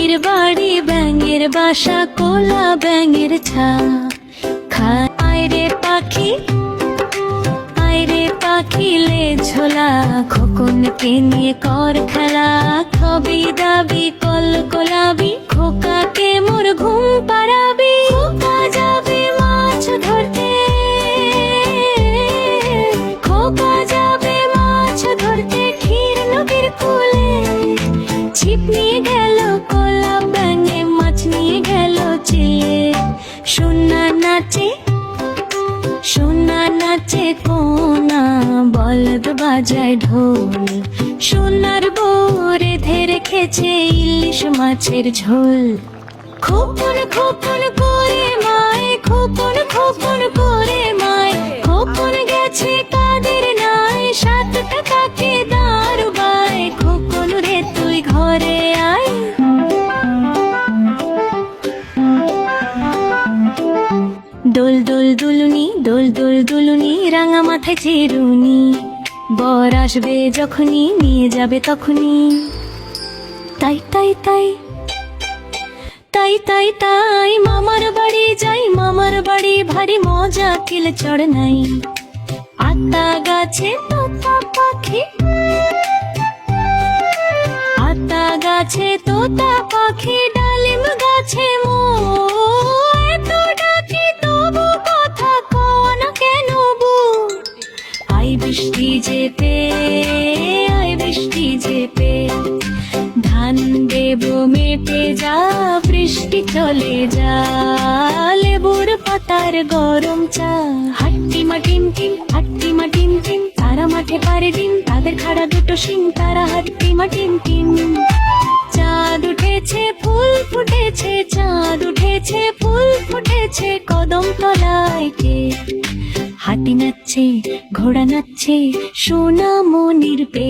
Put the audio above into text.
মাটির বাড়ি ব্যাঙের বাসা কোলা ব্যাঙের ছা খায় রে পাখি আইরে পাখিলে ঝোলা খোকনকে নিয়ে কর খেলা খবি দাবি কল কোলাবি খোকাকে মোর ঘুম পাড়াবি খোকা যাবে মাছ ধরতে খোকা যাবে মাছ ধরতে ক্ষীর নদীর কূলে ছিপ নিয়ে গেল কোলা ব্যাঙে মাছ নিয়ে গেল চিলে সোনা নাচে কোনা বলদ বাজায় ঢোল সোনার বউ রেধে রেখেছে ইলিশ মাছের ঝোল খোকন খোকন করে মায় খোকন খোকন করে মায় খোকন গেছে কাদের নাই 7 টাকাকে দাঁড় বায় খোকন রে তুই ঘরে আয় দোল দোল দুলুনি দোল দোল দুলুনি রাঙা মাথায় চিরুনি বর আসবে যখনই নিয়ে যাবে তখনই তাই তাই তাই তাই তাই তাই মামার বাড়ি যাই মামার বাড়ি ভারী মজা কিল চড় নাই আতা গাছে তোতা পাখি আতা গাছে তোতা পাখি ডালিম গাছে মো এত ডাকি তবু কথা কোন কেন বু আই বৃষ্টি যেতে ধান দেব মেটে যা বৃষ্টি চলে যা লেবুর পাতার গরম চা হাট্টি মাটিম টিম তারা মাঠে পারে ডিম তাদের খাড়া দুটো শিং তারা হাট্টি মাটিম টিম চাঁদ উঠেছে ফুল ফুটেছে চাঁদ উঠেছে ফুল ফুটেছে কদম তলায় কে হাতি নাচছে ঘোড়া নাচছে সোনা মনির পে